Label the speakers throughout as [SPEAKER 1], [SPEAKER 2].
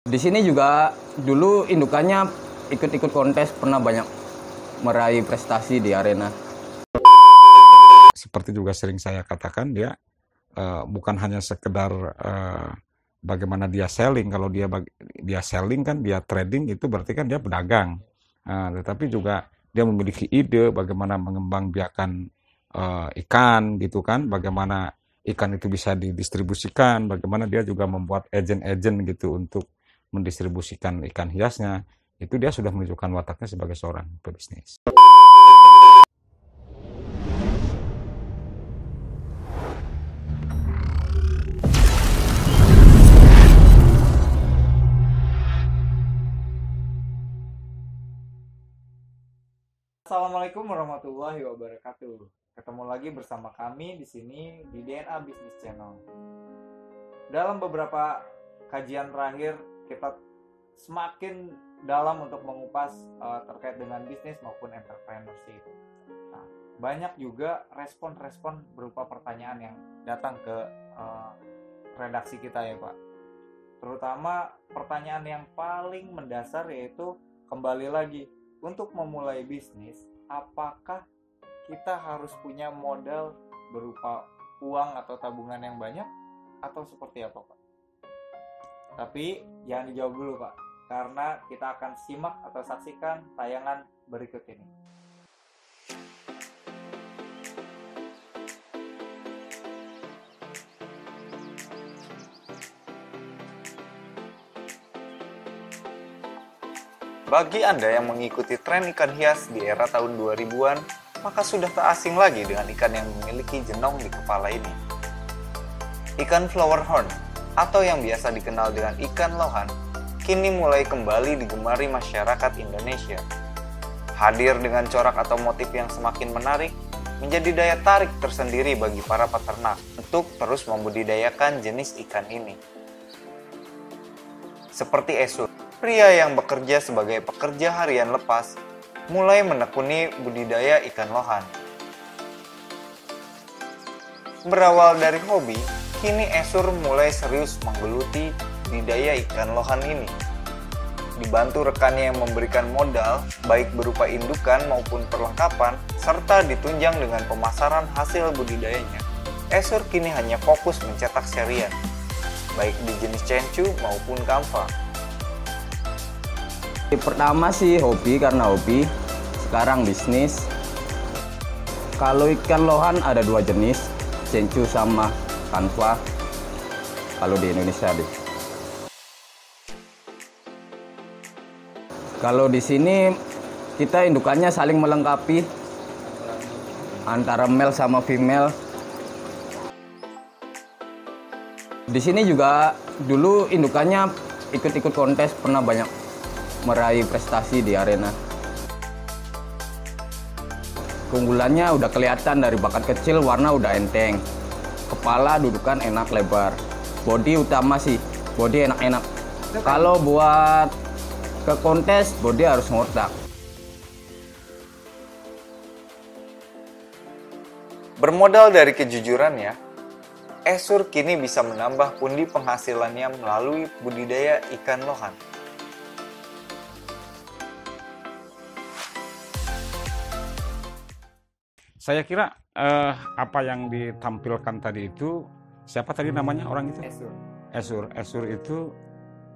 [SPEAKER 1] Di sini juga dulu indukannya ikut-ikut kontes, pernah banyak meraih prestasi di arena.
[SPEAKER 2] Seperti juga sering saya katakan, dia bukan hanya sekedar bagaimana dia selling. Kalau dia selling kan, dia trading, itu berarti kan dia pedagang. Tetapi juga dia memiliki ide bagaimana mengembangbiakan ikan gitu kan, bagaimana ikan itu bisa didistribusikan, bagaimana dia juga membuat agent-agent gitu untuk mendistribusikan ikan hiasnya. Itu dia sudah menunjukkan wataknya sebagai seorang pebisnis.
[SPEAKER 3] Assalamualaikum warahmatullahi wabarakatuh. Ketemu lagi bersama kami di sini di DNA Business Channel. Dalam beberapa kajian terakhir, kita semakin dalam untuk mengupas terkait dengan bisnis maupun entrepreneurship. Nah, banyak juga respon-respon berupa pertanyaan yang datang ke redaksi kita ya Pak. Terutama pertanyaan yang paling mendasar yaitu kembali lagi, untuk memulai bisnis, apakah kita harus punya modal berupa uang atau tabungan yang banyak atau seperti apa Pak? Tapi jangan dijawab dulu Pak, karena kita akan simak atau saksikan tayangan berikut ini. Bagi Anda yang mengikuti tren ikan hias di era tahun 2000-an, maka sudah tak asing lagi dengan ikan yang memiliki jenong di kepala ini. Ikan flower horn, atau yang biasa dikenal dengan ikan lohan, kini mulai kembali digemari masyarakat Indonesia. Hadir dengan corak atau motif yang semakin menarik, menjadi daya tarik tersendiri bagi para peternak untuk terus membudidayakan jenis ikan ini. Seperti Esur, pria yang bekerja sebagai pekerja harian lepas, mulai menekuni budidaya ikan lohan. Berawal dari hobi, kini Esur mulai serius menggeluti budidaya ikan lohan ini. Dibantu rekannya yang memberikan modal, baik berupa indukan maupun perlengkapan, serta ditunjang dengan pemasaran hasil budidayanya, Esur kini hanya fokus mencetak serian, baik di jenis cencu maupun kamfa.
[SPEAKER 1] Pertama sih hobi, karena hobi. Sekarang bisnis. Kalau ikan lohan ada dua jenis, cencu sama kanva. Kalau di Indonesia deh. Kalau di sini kita indukannya saling melengkapi antara male sama female. Di sini juga dulu indukannya ikut-ikut kontes, pernah banyak meraih prestasi di arena. Keunggulannya udah kelihatan dari bakat kecil, warna udah enteng. Kepala dudukan enak lebar. Body utama sih, body enak-enak. Kalau buat ke kontes, body harus ngotak.
[SPEAKER 3] Bermodal dari kejujurannya, Esur kini bisa menambah pundi penghasilannya melalui budidaya ikan lohan.
[SPEAKER 2] Saya kira apa yang ditampilkan tadi itu, siapa tadi namanya orang itu?
[SPEAKER 3] Esur.
[SPEAKER 2] Esur itu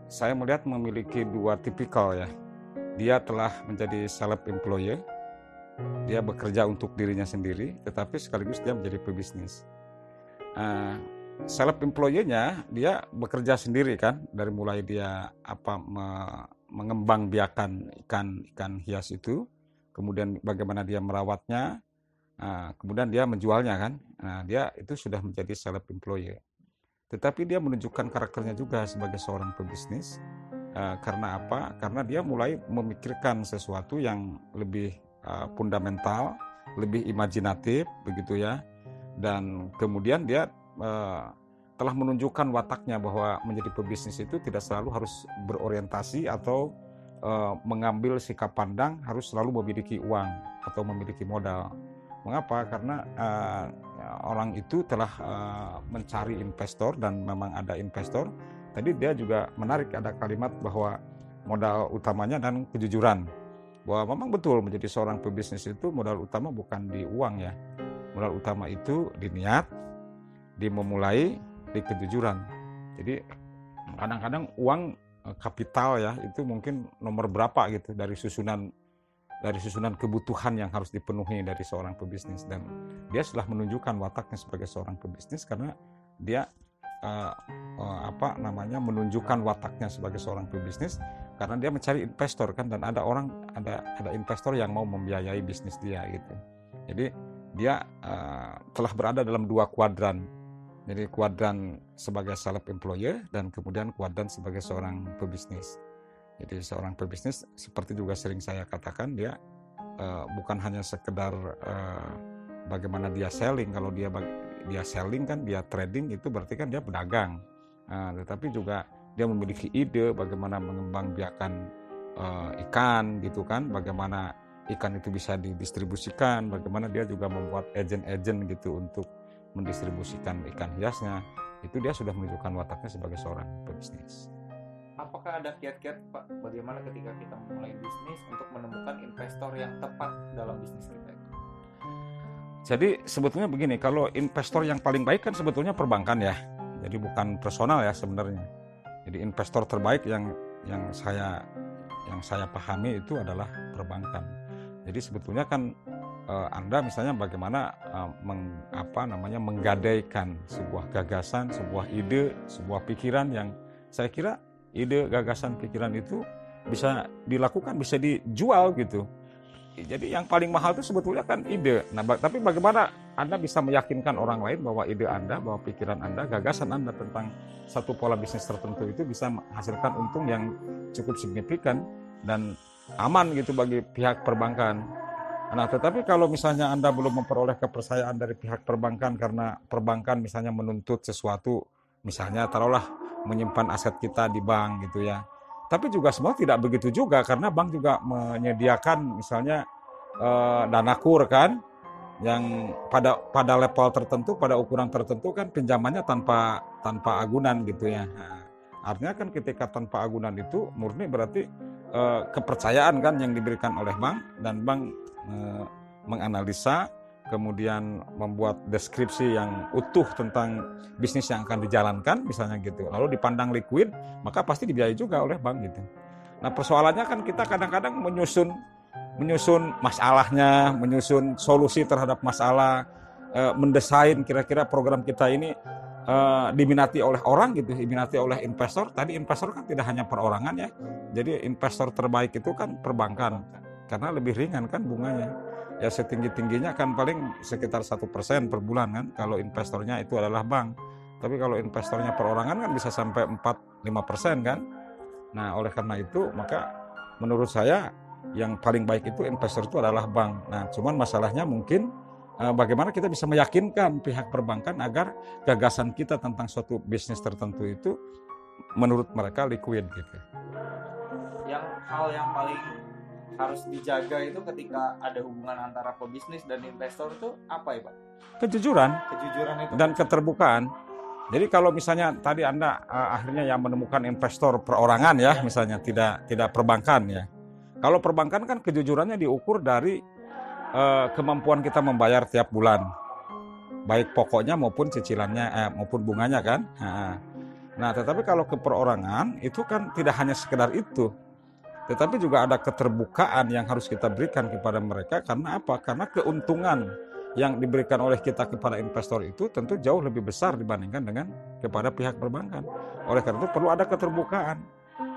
[SPEAKER 2] saya melihat memiliki dua tipikal ya. Dia telah menjadi self-employed, dia bekerja untuk dirinya sendiri, tetapi sekaligus dia menjadi pebisnis. Self-employed-nya dia bekerja sendiri kan, dari mulai dia mengembangbiakan ikan hias itu, kemudian bagaimana dia merawatnya, kemudian dia menjualnya kan. Dia itu sudah menjadi self-employed. Tetapi dia menunjukkan karakternya juga sebagai seorang pebisnis. Karena apa? Karena dia mulai memikirkan sesuatu yang lebih fundamental, lebih imajinatif, begitu ya. Dan kemudian dia telah menunjukkan wataknya bahwa menjadi pebisnis itu tidak selalu harus berorientasi atau mengambil sikap pandang harus selalu memiliki uang atau memiliki modal. Mengapa? Karena orang itu telah mencari investor dan memang ada investor, tadi dia juga menarik ada kalimat bahwa modal utamanya dan kejujuran. Bahwa memang betul menjadi seorang pebisnis itu modal utama bukan di uang ya. Modal utama itu di niat, di memulai, di kejujuran. Jadi kadang-kadang uang kapital ya itu mungkin nomor berapa gitu dari susunan kebutuhan yang harus dipenuhi dari seorang pebisnis, dan dia sudah menunjukkan wataknya sebagai seorang pebisnis karena dia menunjukkan wataknya sebagai seorang pebisnis karena dia mencari investor kan, dan ada investor yang mau membiayai bisnis dia gitu. Jadi dia telah berada dalam 2 kuadran. Jadi kuadran sebagai self employer dan kemudian kuadran sebagai seorang pebisnis. Jadi seorang pebisnis seperti juga sering saya katakan dia bukan hanya sekedar bagaimana dia selling. Kalau dia selling kan dia trading itu berarti kan dia pedagang. Tetapi juga dia memiliki ide bagaimana mengembangbiakan ikan gitu kan, bagaimana ikan itu bisa didistribusikan, bagaimana dia juga membuat agen-agen gitu untuk mendistribusikan ikan hiasnya. Itu dia sudah menunjukkan wataknya sebagai seorang pebisnis.
[SPEAKER 3] Apakah ada kiat-kiat Pak bagaimana ketika kita memulai bisnis untuk menemukan investor yang tepat dalam bisnis kita?
[SPEAKER 2] Jadi sebetulnya begini, kalau investor yang paling baik kan sebetulnya perbankan ya. Jadi bukan personal ya sebenarnya. Jadi investor terbaik yang saya pahami itu adalah perbankan. Jadi sebetulnya kan Anda misalnya bagaimana menggadaikan sebuah gagasan, sebuah ide, sebuah pikiran yang saya kira ide, gagasan, pikiran itu bisa dilakukan, bisa dijual gitu. Jadi yang paling mahal itu sebetulnya kan ide. Nah, tapi bagaimana Anda bisa meyakinkan orang lain bahwa ide Anda, bahwa pikiran Anda, gagasan Anda tentang satu pola bisnis tertentu itu bisa menghasilkan untung yang cukup signifikan dan aman gitu bagi pihak perbankan. Nah, tetapi kalau misalnya Anda belum memperoleh kepercayaan dari pihak perbankan karena perbankan misalnya menuntut sesuatu, misalnya taruhlah menyimpan aset kita di bank gitu ya. Tapi juga semua tidak begitu juga karena bank juga menyediakan misalnya dana kur kan yang pada level tertentu, pada ukuran tertentu kan pinjamannya tanpa agunan gitu ya. Nah, artinya kan ketika tanpa agunan itu murni berarti kepercayaan kan yang diberikan oleh bank, dan bank menganalisa kemudian membuat deskripsi yang utuh tentang bisnis yang akan dijalankan misalnya gitu, lalu dipandang liquid, maka pasti dibiayai juga oleh bank gitu. Nah persoalannya kan kita kadang-kadang menyusun masalahnya, menyusun solusi terhadap masalah, mendesain kira-kira program kita ini diminati oleh orang gitu, diminati oleh investor. Tadi investor kan tidak hanya perorangan ya, jadi investor terbaik itu kan perbankan karena lebih ringan kan bunganya. Ya setinggi-tingginya kan paling sekitar 1% per bulan kan kalau investornya itu adalah bank. Tapi kalau investornya perorangan kan bisa sampai 4-5% kan. Nah oleh karena itu maka menurut saya yang paling baik itu investor itu adalah bank. Nah cuman masalahnya mungkin bagaimana kita bisa meyakinkan pihak perbankan agar gagasan kita tentang suatu bisnis tertentu itu menurut mereka liquid gitu.
[SPEAKER 3] Yang hal yang paling harus dijaga itu ketika ada hubungan antara pebisnis dan investor itu apa ya Pak?
[SPEAKER 2] Kejujuran
[SPEAKER 3] itu
[SPEAKER 2] dan keterbukaan. Jadi kalau misalnya tadi Anda akhirnya yang menemukan investor perorangan ya misalnya tidak perbankan ya. Kalau perbankan kan kejujurannya diukur dari kemampuan kita membayar tiap bulan, baik pokoknya maupun cicilannya maupun bunganya kan. Nah tetapi kalau ke perorangan itu kan tidak hanya sekedar itu. Tetapi juga ada keterbukaan yang harus kita berikan kepada mereka. Karena apa? Karena keuntungan yang diberikan oleh kita kepada investor itu tentu jauh lebih besar dibandingkan dengan kepada pihak perbankan. Oleh karena itu perlu ada keterbukaan.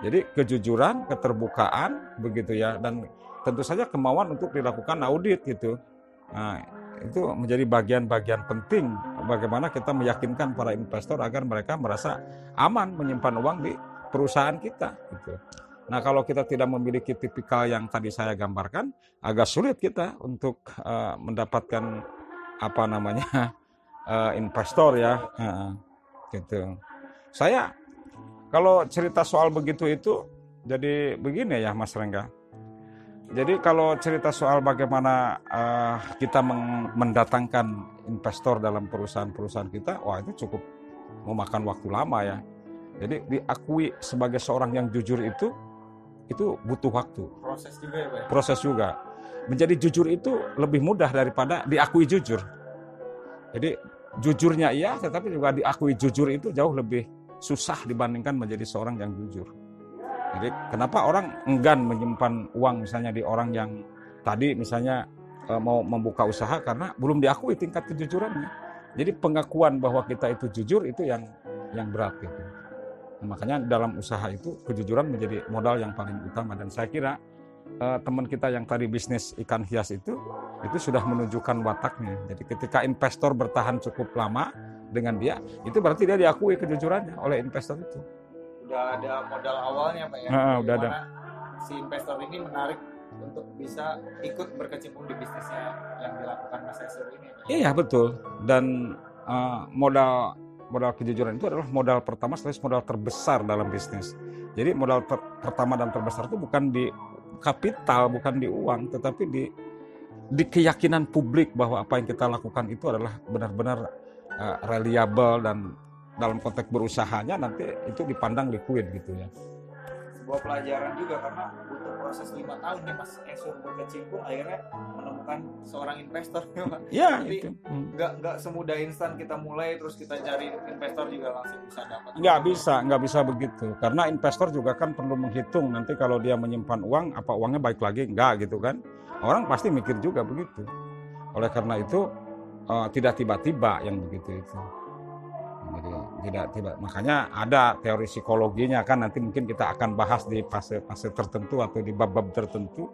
[SPEAKER 2] Jadi kejujuran, keterbukaan begitu ya, dan tentu saja kemauan untuk dilakukan audit gitu. Nah, itu menjadi bagian-bagian penting bagaimana kita meyakinkan para investor agar mereka merasa aman menyimpan uang di perusahaan kita gitu. Nah kalau kita tidak memiliki tipikal yang tadi saya gambarkan, agak sulit kita untuk mendapatkan investor ya, gitu. Saya kalau cerita soal begitu itu jadi begini ya Mas Rengga. Jadi kalau cerita soal bagaimana kita mendatangkan investor dalam perusahaan-perusahaan kita, wah itu cukup memakan waktu lama ya. Jadi diakui sebagai seorang yang jujur itu butuh waktu.
[SPEAKER 3] Proses juga ya Pak?
[SPEAKER 2] Proses juga. Menjadi jujur itu lebih mudah daripada diakui jujur. Jadi jujurnya iya, tetapi juga diakui jujur itu jauh lebih susah dibandingkan menjadi seorang yang jujur. Jadi kenapa orang enggan menyimpan uang misalnya di orang yang tadi misalnya mau membuka usaha karena belum diakui tingkat kejujurannya. Jadi pengakuan bahwa kita itu jujur itu yang berat gitu. Nah, makanya dalam usaha itu kejujuran menjadi modal yang paling utama, dan saya kira teman kita yang tadi bisnis ikan hias itu sudah menunjukkan wataknya. Jadi ketika investor bertahan cukup lama dengan dia, itu berarti dia diakui kejujurannya oleh investor itu.
[SPEAKER 3] Udah ada modal awalnya Pak ya.
[SPEAKER 2] Udah ada.
[SPEAKER 3] Si investor ini menarik untuk bisa ikut berkecimpung di bisnisnya yang dilakukan Mas Esur ini Pak.
[SPEAKER 2] Iya betul. Dan modal kejujuran itu adalah modal pertama sekaligus modal terbesar dalam bisnis. Jadi modal pertama dan terbesar itu bukan di kapital, bukan di uang, tetapi di keyakinan publik bahwa apa yang kita lakukan itu adalah benar-benar reliable, dan dalam konteks berusahanya nanti itu dipandang liquid gitu ya.
[SPEAKER 3] Sebuah pelajaran juga karena butuh proses 5 tahun nih Mas Esur berkecimpung akhirnya menemukan seorang investor ya Pak.
[SPEAKER 2] Iya
[SPEAKER 3] Jadi
[SPEAKER 2] itu.
[SPEAKER 3] nggak semudah instan kita mulai terus kita cari investor juga langsung bisa dapat.
[SPEAKER 2] Nggak bisa begitu. Karena investor juga kan perlu menghitung nanti kalau dia menyimpan uang, apa uangnya baik lagi enggak gitu kan. Orang pasti mikir juga begitu. Oleh karena itu tidak tiba-tiba yang begitu itu. Jadi tidak makanya ada teori psikologinya kan, nanti mungkin kita akan bahas di fase-fase tertentu atau di bab-bab tertentu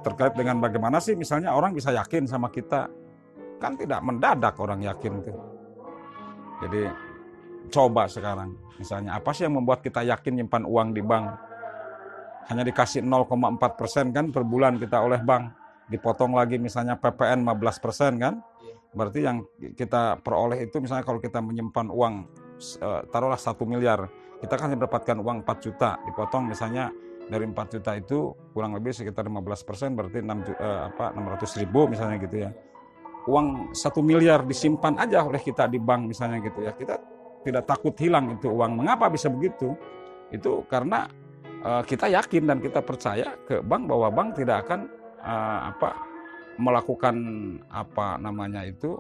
[SPEAKER 2] terkait dengan bagaimana sih misalnya orang bisa yakin sama kita. Kan tidak mendadak orang yakin itu. Jadi coba sekarang misalnya apa sih yang membuat kita yakin nyimpan uang di bank? Hanya dikasih 0,4% kan per bulan kita oleh bank, dipotong lagi misalnya PPN 15% kan? Berarti yang kita peroleh itu misalnya kalau kita menyimpan uang taruhlah 1 miliar, kita kan mendapatkan uang 4 juta, dipotong misalnya dari 4 juta itu kurang lebih sekitar 15%, berarti 600.000 misalnya gitu ya. Uang 1 miliar disimpan aja oleh kita di bank misalnya gitu ya, kita tidak takut hilang itu uang. Mengapa bisa begitu? Itu karena kita yakin dan kita percaya ke bank bahwa bank tidak akan melakukan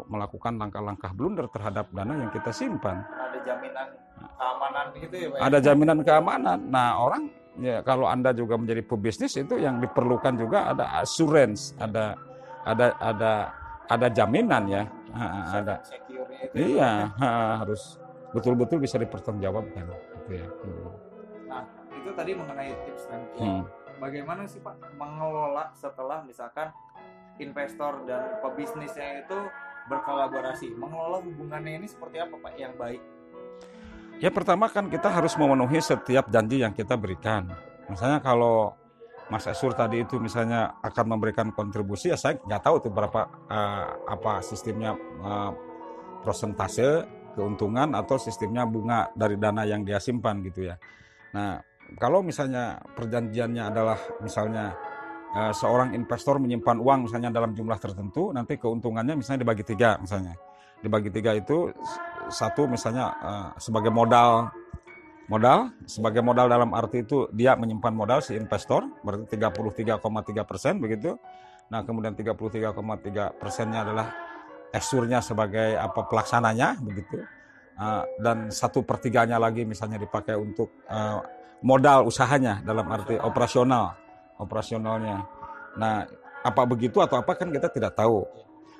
[SPEAKER 2] melakukan langkah-langkah blunder terhadap dana yang kita simpan.
[SPEAKER 3] Ada jaminan keamanan gitu ya Pak?
[SPEAKER 2] Ada jaminan keamanan. Nah orang ya kalau Anda juga menjadi pebisnis itu yang diperlukan juga ada assurance, ada jaminan ya, ada. Iya, harus betul-betul bisa dipertanggungjawabkan gitu ya.
[SPEAKER 3] Nah itu tadi mengenai tips dan trik. Bagaimana sih Pak mengelola setelah misalkan investor dan pebisnisnya itu berkolaborasi, mengelola hubungannya ini seperti apa Pak yang baik?
[SPEAKER 2] Ya pertama kan kita harus memenuhi setiap janji yang kita berikan. Misalnya kalau Mas Esur tadi itu misalnya akan memberikan kontribusi, ya saya nggak tahu itu berapa apa sistemnya persentase keuntungan atau sistemnya bunga dari dana yang dia simpan gitu ya. Nah kalau misalnya perjanjiannya adalah misalnya seorang investor menyimpan uang misalnya dalam jumlah tertentu, nanti keuntungannya misalnya dibagi 3 misalnya. Dibagi 3 itu satu misalnya sebagai modal dalam arti itu dia menyimpan modal si investor, berarti 33,3% begitu. Nah kemudian 33,3%-nya adalah Esurnya sebagai pelaksananya begitu. Dan 1/3-nya lagi misalnya dipakai untuk modal usahanya dalam arti operasionalnya. Nah, apa begitu atau apa kan kita tidak tahu.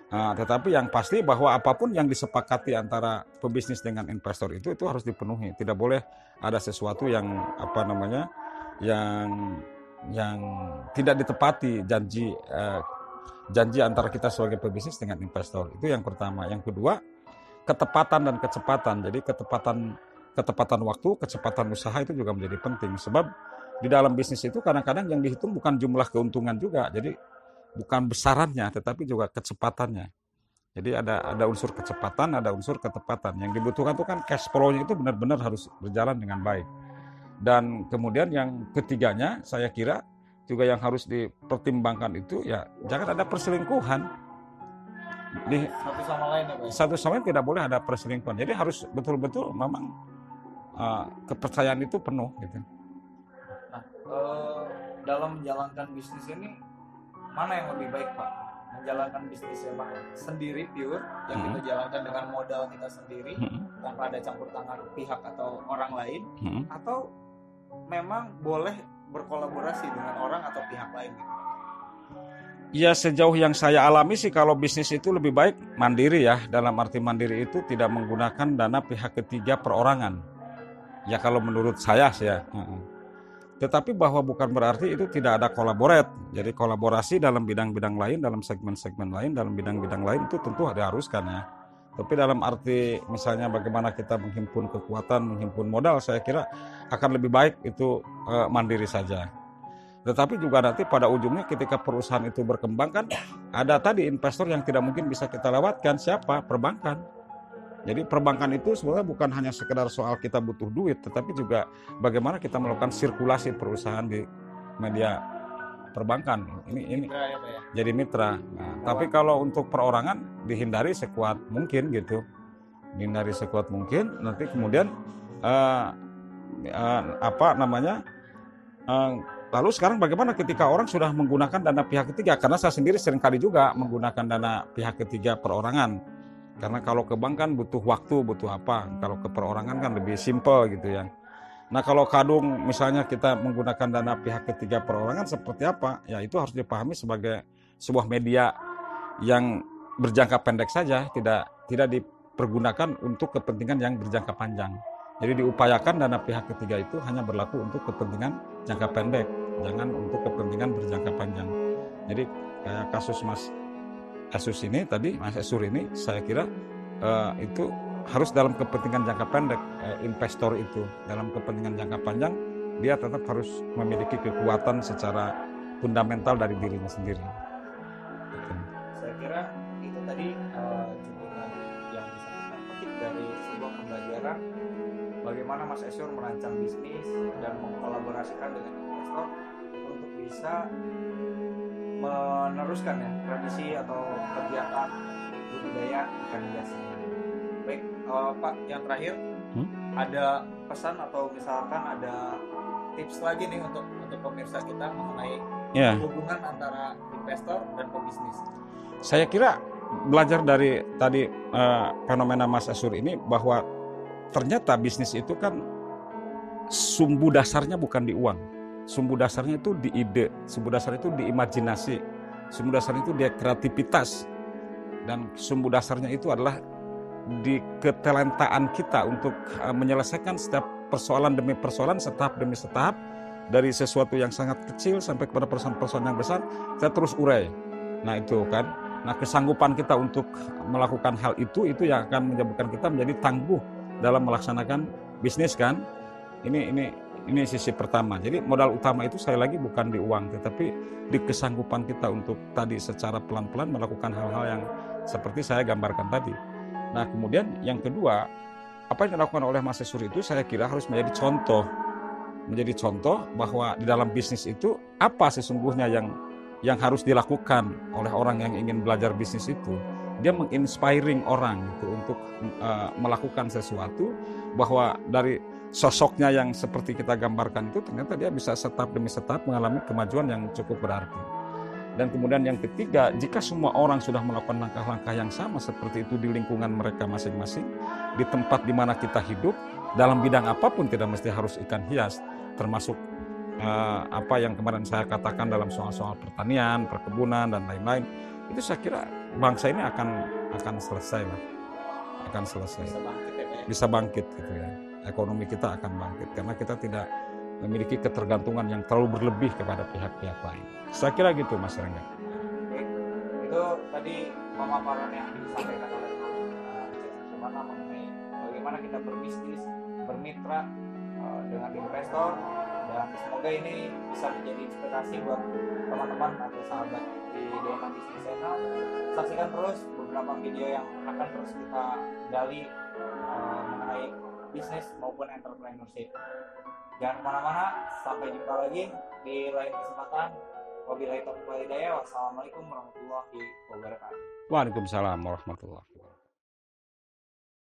[SPEAKER 2] Tetapi yang pasti bahwa apapun yang disepakati antara pebisnis dengan investor itu harus dipenuhi. Tidak boleh ada sesuatu yang yang tidak ditepati janji antara kita sebagai pebisnis dengan investor. Itu yang pertama. Yang kedua, ketepatan dan kecepatan. Jadi ketepatan waktu, kecepatan usaha itu juga menjadi penting. Sebab di dalam bisnis itu kadang-kadang yang dihitung bukan jumlah keuntungan juga, jadi bukan besarannya, tetapi juga kecepatannya. Jadi ada unsur kecepatan, ada unsur ketepatan. Yang dibutuhkan itu kan cash flow-nya itu benar-benar harus berjalan dengan baik. Dan kemudian yang ketiganya, saya kira juga yang harus dipertimbangkan itu ya jangan ada perselingkuhan.
[SPEAKER 3] Satu sama lain ya Pak?
[SPEAKER 2] Satu sama lain tidak boleh ada perselingkuhan. Jadi harus betul-betul memang kepercayaan itu penuh gitu.
[SPEAKER 3] Nah, dalam menjalankan bisnis ini mana yang lebih baik Pak? Menjalankan bisnis memang sendiri pure yang kita jalankan dengan modal kita sendiri tanpa ada campur tangan pihak atau orang lain, atau memang boleh berkolaborasi dengan orang atau pihak lain gitu?
[SPEAKER 2] Ya sejauh yang saya alami sih kalau bisnis itu lebih baik mandiri ya. Dalam arti mandiri itu tidak menggunakan dana pihak ketiga perorangan. Ya kalau menurut saya sih ya. Tetapi bahwa bukan berarti itu tidak ada kolaborasi. Jadi kolaborasi dalam bidang-bidang lain, dalam segmen-segmen lain, dalam bidang-bidang lain itu tentu diharuskan ya. Tapi dalam arti misalnya bagaimana kita menghimpun kekuatan, menghimpun modal, saya kira akan lebih baik itu mandiri saja. Tetapi juga nanti pada ujungnya ketika perusahaan itu berkembang kan ada tadi investor yang tidak mungkin bisa kita lewatkan, siapa? Perbankan. Jadi perbankan itu sebenarnya bukan hanya sekedar soal kita butuh duit, tetapi juga bagaimana kita melakukan sirkulasi perusahaan di media perbankan. Ini jadi mitra. Nah, tapi kalau untuk perorangan dihindari sekuat mungkin gitu, dihindari sekuat mungkin. Nanti kemudian lalu sekarang bagaimana ketika orang sudah menggunakan dana pihak ketiga? Karena saya sendiri seringkali juga menggunakan dana pihak ketiga perorangan. Karena kalau ke bank kan butuh waktu, butuh apa. Kalau ke perorangan kan lebih simple gitu ya. Nah kalau kadung misalnya kita menggunakan dana pihak ketiga perorangan seperti apa? Ya itu harus dipahami sebagai sebuah media yang berjangka pendek saja, tidak dipergunakan untuk kepentingan yang berjangka panjang. Jadi diupayakan dana pihak ketiga itu hanya berlaku untuk kepentingan jangka pendek, jangan untuk kepentingan berjangka panjang. Jadi kayak kasus Mas Asus ini tadi, Mas Esur ini, saya kira itu harus dalam kepentingan jangka pendek. Investor itu dalam kepentingan jangka panjang, dia tetap harus memiliki kekuatan secara fundamental dari dirinya sendiri.
[SPEAKER 3] Saya kira itu tadi juntrungan yang bisa kita petik dari sebuah pembelajaran bagaimana Mas Esur merancang bisnis dan mengkolaborasikan dengan investor untuk bisa meneruskan ya tradisi atau kegiatan budidaya ikan hias. Baik, Pak, yang terakhir ada pesan atau misalkan ada tips lagi nih untuk pemirsa kita mengenai hubungan antara investor dan pebisnis.
[SPEAKER 2] Saya kira belajar dari tadi fenomena Mas Esur ini bahwa ternyata bisnis itu kan sumbu dasarnya bukan di uang. Sumbu dasarnya itu di ide, sumbu dasarnya itu di imajinasi, sumbu dasarnya itu di kreativitas, dan sumbu dasarnya itu adalah di ketalentaan kita untuk menyelesaikan setiap persoalan demi persoalan, setahap demi setahap, dari sesuatu yang sangat kecil sampai kepada persoalan-persoalan yang besar, kita terus urai. Nah itu kan, nah kesanggupan kita untuk melakukan hal itu yang akan menyebabkan kita menjadi tangguh dalam melaksanakan bisnis kan. Ini sisi pertama. Jadi modal utama itu sekali lagi bukan di uang, tetapi di kesanggupan kita untuk tadi secara pelan-pelan melakukan hal-hal yang seperti saya gambarkan tadi. Nah kemudian yang kedua, apa yang dilakukan oleh Mas Esur itu saya kira harus menjadi contoh bahwa di dalam bisnis itu apa sesungguhnya yang harus dilakukan oleh orang yang ingin belajar bisnis itu. Dia menginspiring orang gitu untuk melakukan sesuatu, bahwa dari sosoknya yang seperti kita gambarkan itu ternyata dia bisa setahap demi setahap mengalami kemajuan yang cukup berarti. Dan kemudian yang ketiga, jika semua orang sudah melakukan langkah-langkah yang sama seperti itu di lingkungan mereka masing-masing, di tempat di mana kita hidup, dalam bidang apapun, tidak mesti harus ikan hias, termasuk apa yang kemarin saya katakan dalam soal-soal pertanian, perkebunan dan lain-lain, itu saya kira bangsa ini akan selesai lah, akan selesai, bisa bangkit gitu ya. Ekonomi kita akan bangkit karena kita tidak memiliki ketergantungan yang terlalu berlebih kepada pihak-pihak lain. Saya kira gitu Mas Rengga.
[SPEAKER 3] Itu tadi pemaparan yang disampaikan oleh Mas mengenai bagaimana kita berbisnis, bermitra dengan investor, dan semoga ini bisa menjadi inspirasi buat teman-teman atau sahabat di DNA Business Channel. Saksikan terus beberapa video yang akan terus kita gali mengenai bisnis maupun entrepreneurship. Jangan kemana-mana, sampai jumpa lagi di lain kesempatan. Wabillahi taufiq wal hidayah. Wassalamualaikum warahmatullahi wabarakatuh.
[SPEAKER 2] Waalaikumsalam warahmatullahi wabarakatuh.